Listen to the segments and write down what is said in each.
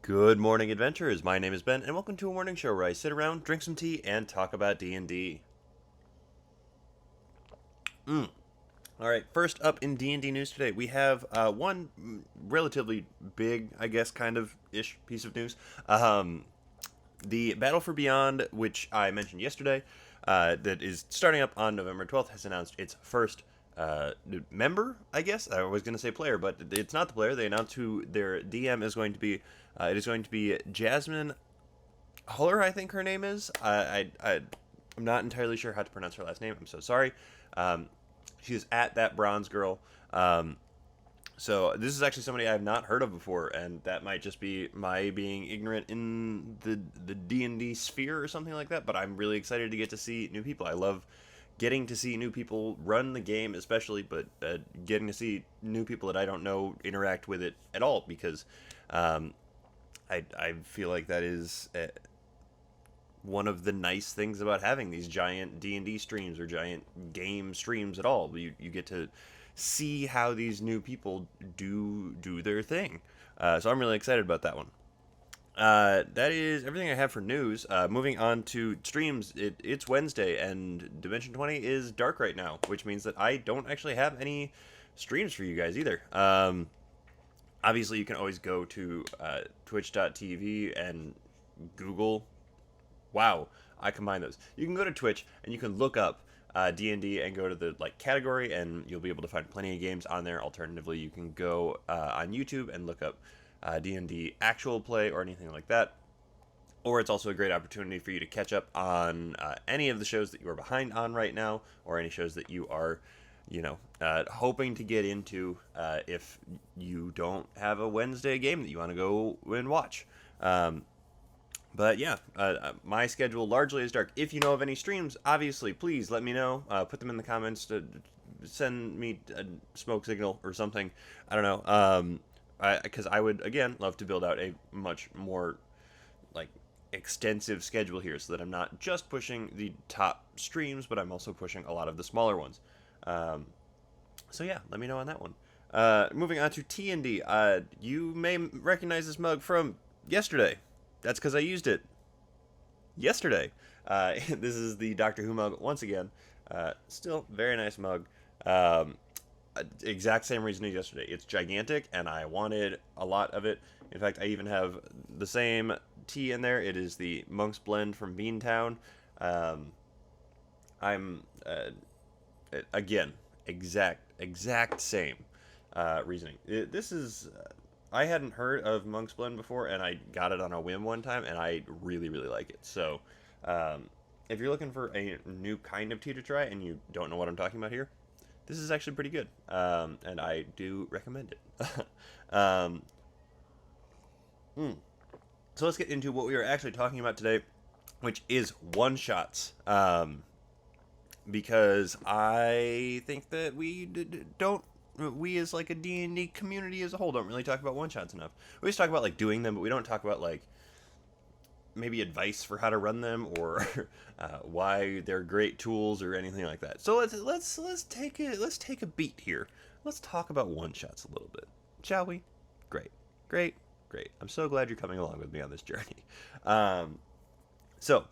Good morning, adventurers. My name is Ben, and welcome to a morning show where I sit around, drink some tea, and talk about D&D. All right, first up in D&D news today, we have one relatively big, I guess, kind of ish piece of news. The Battle for Beyond, which I mentioned yesterday, that is starting up on November 12th, has announced its first member, I guess. I was going to say player, but it's not the player. They announced who their DM is going to be. It is going to be Jasmine Huller, I think her name is. I'm not entirely sure how to pronounce her last name. I'm so sorry. Um, she is at that bronze girl. So this is actually somebody I have not heard of before, and that might just be my being ignorant in the D&D sphere or something like that. But I'm really excited to get to see new people. I love getting to see new people run the game, especially, but getting to see new people that I don't know interact with it at all because um, I feel like that is one of the nice things about having these giant D&D streams or giant game streams at all. You get to see how these new people do their thing. So I'm really excited about that one. That is everything I have for news. Moving on to streams, it's Wednesday, and Dimension 20 is dark right now, which means that I don't actually have any streams for you guys either. Obviously, you can always go to twitch.tv and Google. Wow, I combine those. You can go to Twitch and you can look up D&D and go to the category, and you'll be able to find plenty of games on there. Alternatively, you can go on YouTube and look up D&D actual play or anything like that. Or it's also a great opportunity for you to catch up on any of the shows that you are behind on right now, or any shows that you are, hoping to get into if you don't have a Wednesday game that you want to go and watch. But yeah, my schedule largely is dark. If you know of any streams, obviously, please let me know. Put them in the comments to send me a smoke signal or something. I don't know. Because I would again love to build out a much more like extensive schedule here, so that I'm not just pushing the top streams, but I'm also pushing a lot of the smaller ones. Um, so yeah, let me know on that one. Moving on to T&D. You may recognize this mug from yesterday. That's because I used it yesterday. This is the Doctor Who mug once again. Still very nice mug. Um, exact same reason as yesterday. It's gigantic, and I wanted a lot of it. In fact, I even have the same tea in there. It is the Monk's Blend from Beantown. Um, I'm again exact same reasoning. This is I hadn't heard of Monk's Blend before, and I got it on a whim one time, and I really like it. So, if you're looking for a new kind of tea to try and you don't know what I'm talking about here, this is actually pretty good, and I do recommend it. um, so let's get into what we are actually talking about today, which is one shots. Because I think that don't we as like a D&D community as a whole don't really talk about one shots enough. We just talk about doing them, but we don't talk about maybe advice for how to run them or why they're great tools or anything like that. So let's take a beat here. Let's talk about one shots a little bit, shall we? Great, great, great. I'm so glad you're coming along with me on this journey. Um, so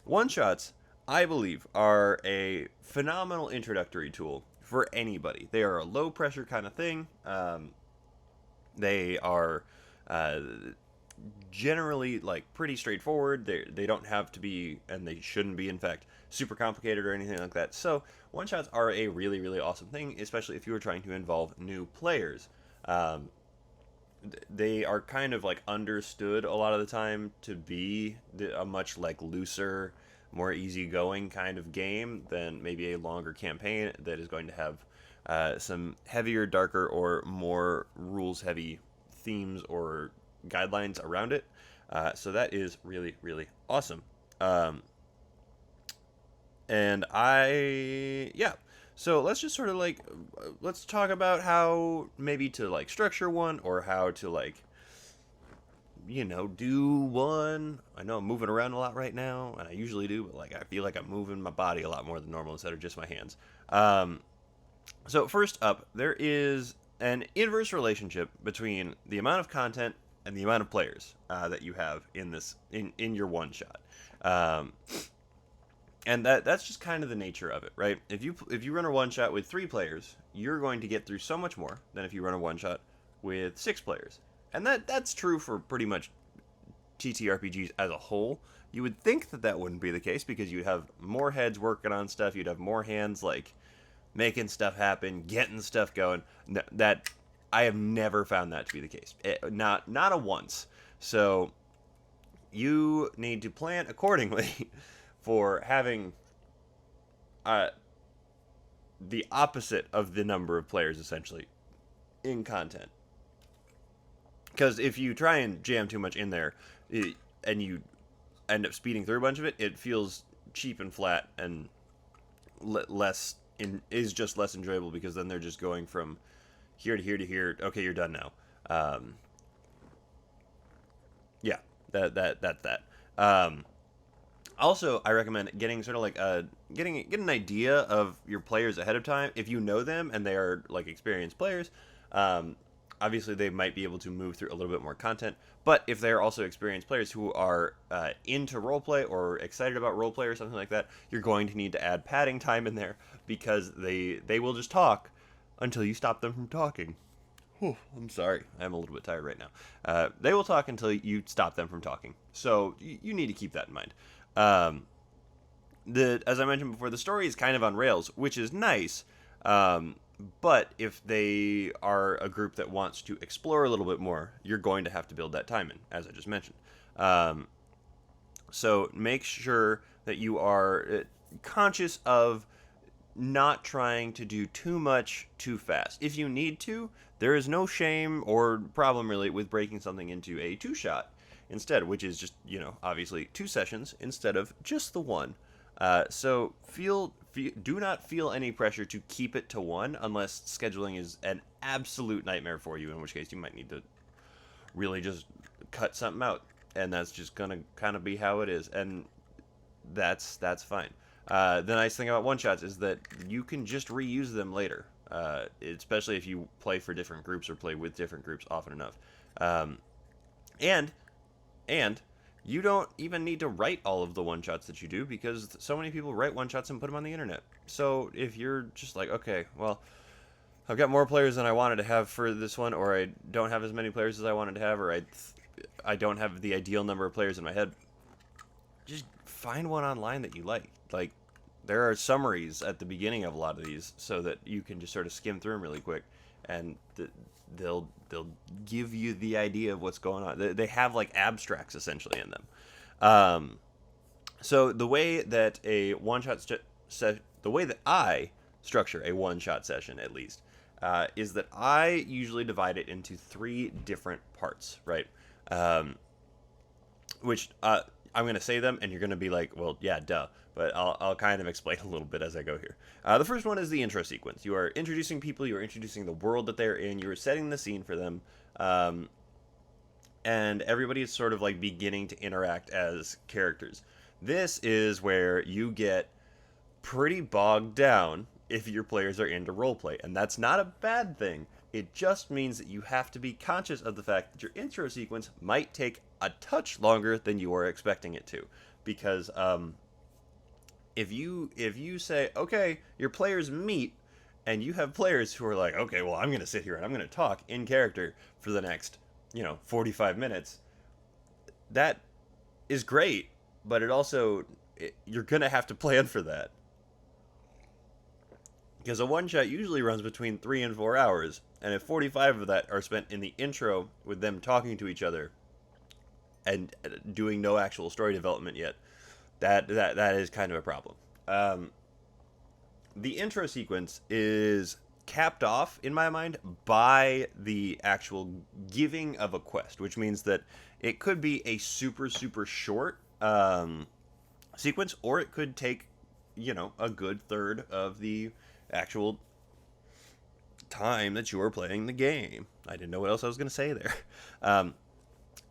one shots, I believe, are a phenomenal introductory tool for anybody. They are a low pressure kind of thing. They are uh, generally pretty straightforward. They don't have to be, and they shouldn't be, in fact, super complicated or anything like that. So one shots are a really awesome thing, especially if you are trying to involve new players. Um, they are kind of understood a lot of the time to be a much looser, more easygoing kind of game than maybe a longer campaign that is going to have some heavier, darker, or more rules heavy themes or guidelines around it. So that is really awesome. And yeah. So let's just sort of let's talk about how maybe to structure one, or how to do one. I know I'm moving around a lot right now, and I usually do, but I feel like I'm moving my body a lot more than normal instead of just my hands. So first up, there is an inverse relationship between the amount of content and the amount of players that you have in this in your one shot. Um, and that's just kind of the nature of it, right? If you run a one shot with 3 players, you're going to get through so much more than if you run a one shot with 6 players, and that's true for pretty much TTRPGs as a whole. You would think that wouldn't be the case because you'd have more heads working on stuff, you'd have more hands like making stuff happen, getting stuff going. That I have never found that to be the case, not a once. So you need to plan accordingly for having uh, the opposite of the number of players essentially in content. Because if you try and jam too much in there, and you end up speeding through a bunch of it, it feels cheap and flat and is just less enjoyable, because then they're just going from here to here to here. Okay, you're done now. Yeah, that's that. Also, I recommend getting sort of like get an idea of your players ahead of time. If you know them and they are like experienced players, obviously they might be able to move through a little bit more content. But if they're also experienced players who are into roleplay or excited about roleplay or something like that, you're going to need to add padding time in there, because they will just talk until you stop them from talking. Whew, I'm sorry, I'm a little bit tired right now. They will talk until you stop them from talking, so you need to keep that in mind. As I mentioned before, the story is kind of on rails, which is nice. But if they are a group that wants to explore a little bit more, you're going to have to build that time in, as I just mentioned. So make sure that you are conscious of not trying to do too much too fast. If you need to, there is no shame or problem really with breaking something into a 2-shot instead, which is just, obviously 2 sessions instead of just the one. So do not feel any pressure to keep it to 1 unless scheduling is an absolute nightmare for you, in which case you might need to really just cut something out, and that's just gonna kind of be how it is, and that's fine. The nice thing about one-shots is that you can just reuse them later, especially if you play for different groups or play with different groups often enough. And you don't even need to write all of the one-shots that you do, because so many people write one-shots and put them on the internet. So if you're just like, okay, well, I've got more players than I wanted to have for this one, or I don't have as many players as I wanted to have, or I don't have the ideal number of players in my head, just find one online that you like. Like, there are summaries at the beginning of a lot of these, so that you can just sort of skim through them really quick, and they'll give you the idea of what's going on. They have like abstracts essentially in them. So the way that a one-shot the way that I structure a one-shot session, at least, is that I usually divide it into 3 different parts, right? Which I'm going to say them, and you're going to be like, well, yeah, duh. But I'll kind of explain a little bit as I go here. The first one is the intro sequence. You are introducing people, you are introducing the world that they're in, you are setting the scene for them, and everybody is sort of like beginning to interact as characters. This is where you get pretty bogged down if your players are into roleplay, and that's not a bad thing. It just means that you have to be conscious of the fact that your intro sequence might take a touch longer than you are expecting it to, because if you say, okay, your players meet, and you have players who are like, okay, well, I'm going to sit here and I'm going to talk in character for the next 45 minutes, that is great, but you're going to have to plan for that. Because a one-shot usually runs between 3 and 4 hours, and if 45 of that are spent in the intro with them talking to each other and doing no actual story development yet, that is kind of a problem. The intro sequence is capped off, in my mind, by the actual giving of a quest, which means that it could be a super, super short sequence, or it could take, a good third of the actual time that you are playing the game. I didn't know what else I was going to say there.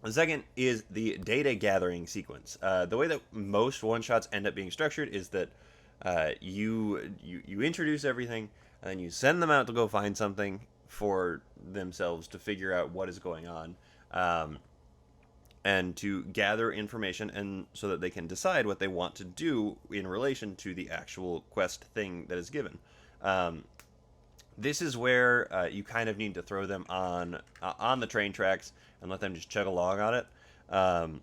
The second is the data gathering sequence. The way that most one-shots end up being structured is that you introduce everything, and then you send them out to go find something for themselves to figure out what is going on. and to gather information, and so that they can decide what they want to do in relation to the actual quest thing that is given. Um, this is where you kind of need to throw them on the train tracks and let them just chug along on it, um,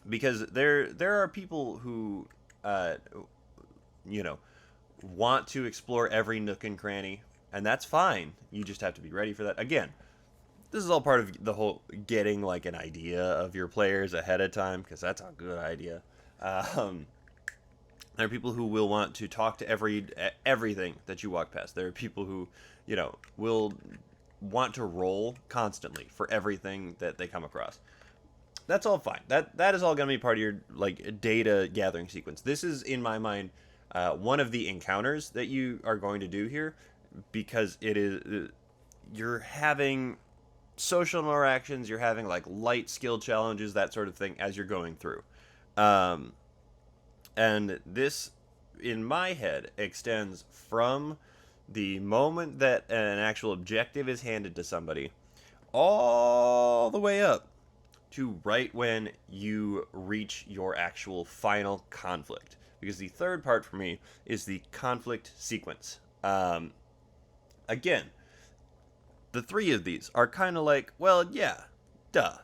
because there are people who you know want to explore every nook and cranny, and that's fine. You just have to be ready for that. Again, this is all part of the whole getting like an idea of your players ahead of time, because that's a good idea. Um, there are people who will want to talk to everything that you walk past. There are people who, will want to roll constantly for everything that they come across. That's all fine. That is all going to be part of your like data gathering sequence. This is, in my mind, one of the encounters that you are going to do here, because it is you're having social interactions, you're having like light skill challenges, that sort of thing as you're going through. Um, and this, in my head, extends from the moment that an actual objective is handed to somebody all the way up to right when you reach your actual final conflict. Because the third part for me is the conflict sequence. Again, the three of these are kind of like, well, yeah, duh.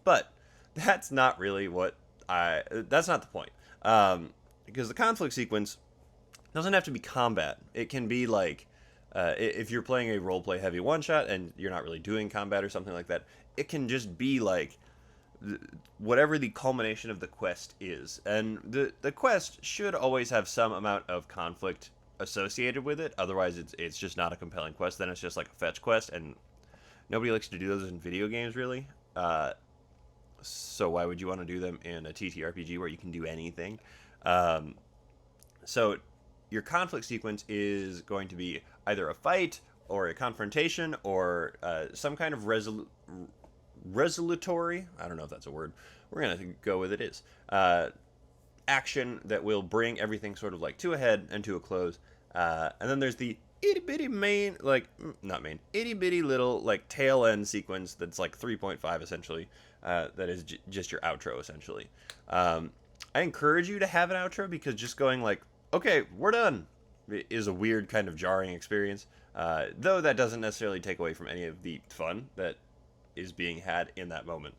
But that's not really that's not the point. Because the conflict sequence doesn't have to be combat. It can be like, if you're playing a roleplay heavy one shot and you're not really doing combat or something like that, it can just be like whatever the culmination of the quest is. And the quest should always have some amount of conflict associated with it. Otherwise, it's just not a compelling quest. Then it's just like a fetch quest, and nobody likes to do those in video games, really. So why would you want to do them in a TTRPG where you can do anything? So your conflict sequence is going to be either a fight or a confrontation or some kind of resolutory, I don't know if that's a word, we're going to go with it is, action that will bring everything sort of like to a head and to a close. And then there's the itty bitty itty bitty little like tail end sequence that's like 3.5 essentially, that is just your outro essentially. I encourage you to have an outro, because just going like, okay, we're done, is a weird kind of jarring experience. Though that doesn't necessarily take away from any of the fun that is being had in that moment.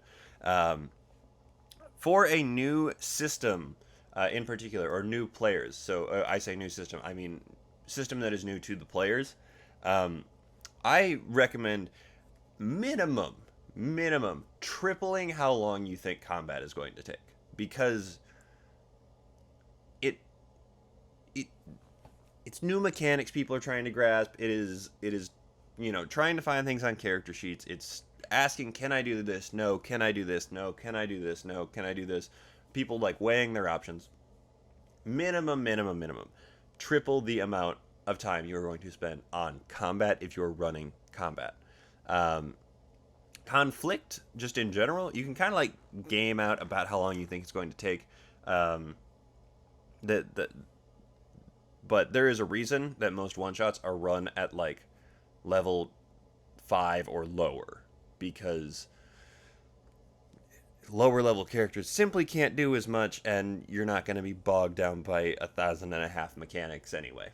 For a new system, in particular, or new players, so I say new system, I mean system that is new to the players, I recommend minimum tripling how long you think combat is going to take, because it's new mechanics people are trying to grasp. It is trying to find things on character sheets. It's asking, can I do this? No. Can I do this? No. Can I do this? No. Can I do this? People like weighing their options. Minimum. Triple the amount of time you are going to spend on combat if you're running combat. Conflict, just in general, you can kind of like game out about how long you think it's going to take. But there is a reason that most one-shots are run at like level 5 or lower, because lower level characters simply can't do as much, and you're not going to be bogged down by 1,500 mechanics anyway.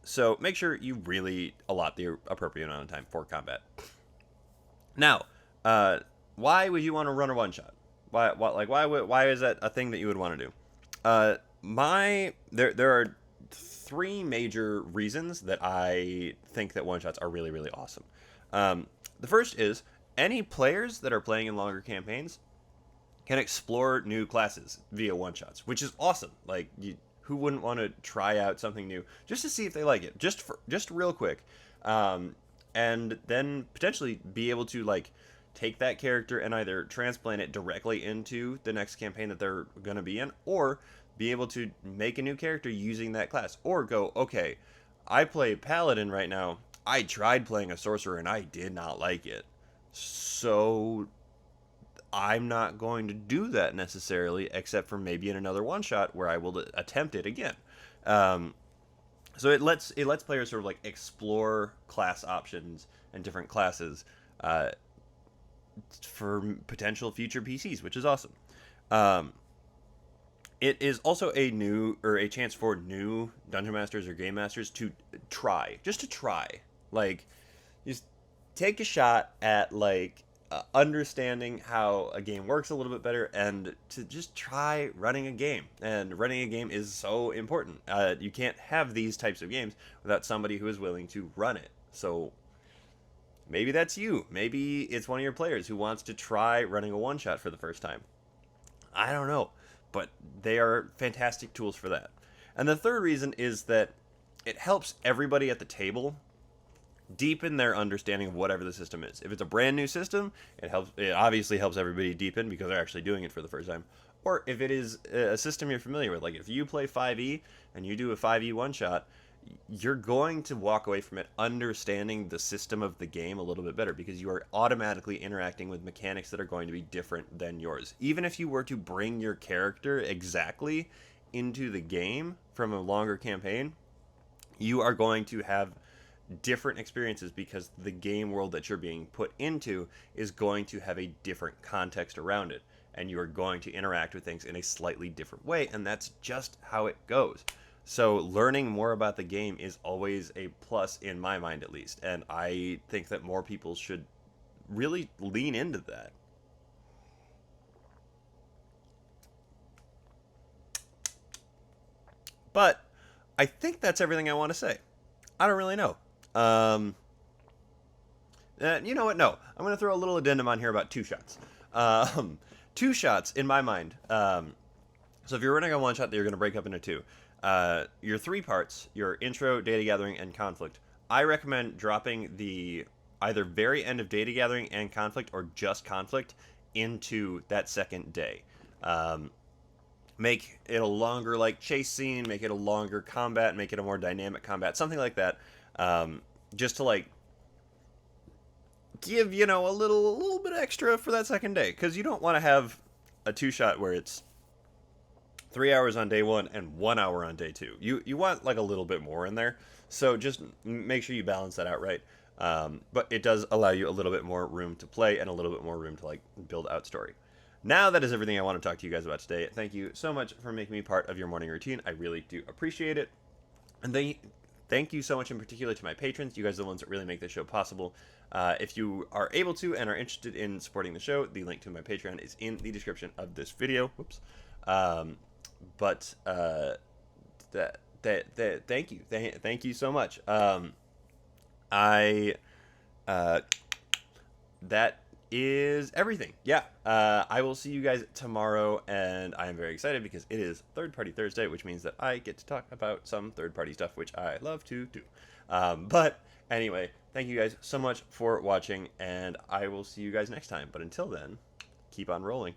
So make sure you really allot the appropriate amount of time for combat. Now, why would you want to run a one-shot? Why is that a thing that you would want to do? There are three major reasons that I think that one-shots are really, really awesome. The first is, any players that are playing in longer campaigns can explore new classes via one-shots, which is awesome. Like, who wouldn't want to try out something new just to see if they like it, just real quick, and then potentially be able to like take that character and either transplant it directly into the next campaign that they're going to be in, or be able to make a new character using that class, or go, okay, I play Paladin right now. I tried playing a Sorcerer and I did not like it, so I'm not going to do that necessarily, except for maybe in another one-shot where I will attempt it again. So it lets players sort of like explore class options and different classes uh, for potential future PCs, which is awesome. Um, it is also a chance for new dungeon masters or game masters to try, like, just take a shot at like understanding how a game works a little bit better, and to just try running a game. And running a game is so important. You can't have these types of games without somebody who is willing to run it. So maybe that's you. Maybe it's one of your players who wants to try running a one shot for the first time. I don't know, but they are fantastic tools for that. And the third reason is that it helps everybody at the table deepen their understanding of whatever the system is. If it's a brand new system, it obviously helps everybody deepen because they're actually doing it for the first time. Or if it is a system you're familiar with, like if you play 5e and you do a 5e one shot, you're going to walk away from it understanding the system of the game a little bit better, because you are automatically interacting with mechanics that are going to be different than yours. Even if you were to bring your character exactly into the game from a longer campaign, you are going to have different experiences because the game world that you're being put into is going to have a different context around it, and you are going to interact with things in a slightly different way, and that's just how it goes. So learning more about the game is always a plus in my mind, at least, and I think that more people should really lean into that. But I think that's everything I want to say. I don't really know. Um, you know what? No, I'm going to throw a little addendum on here about two shots. Um, two shots in my mind. So if you're running a one shot that you're going to break up into two, your three parts, your intro, data gathering, and conflict, I recommend dropping the either very end of data gathering and conflict, or just conflict, into that second day. Make it a longer like chase scene, make it a longer combat, make it a more dynamic combat, something like that. Just to like give a little bit extra for that second day, because you don't want to have a two shot where it's 3 hours on day one and 1 hour on day two. You want like a little bit more in there, so just make sure you balance that out right. But it does allow you a little bit more room to play and a little bit more room to like build out story. Now that is everything I want to talk to you guys about today. Thank you so much for making me part of your morning routine. I really do appreciate it. And thank you so much in particular to my patrons. You guys are the ones that really make this show possible. If you are able to and are interested in supporting the show, the link to my Patreon is in the description of this video. Whoops. But thank you. Thank you so much. That is everything. Yeah. I will see you guys tomorrow, and I am very excited because it is Third Party Thursday, which means that I get to talk about some third party stuff, which I love to do. But anyway, thank you guys so much for watching, and I will see you guys next time. But until then, keep on rolling.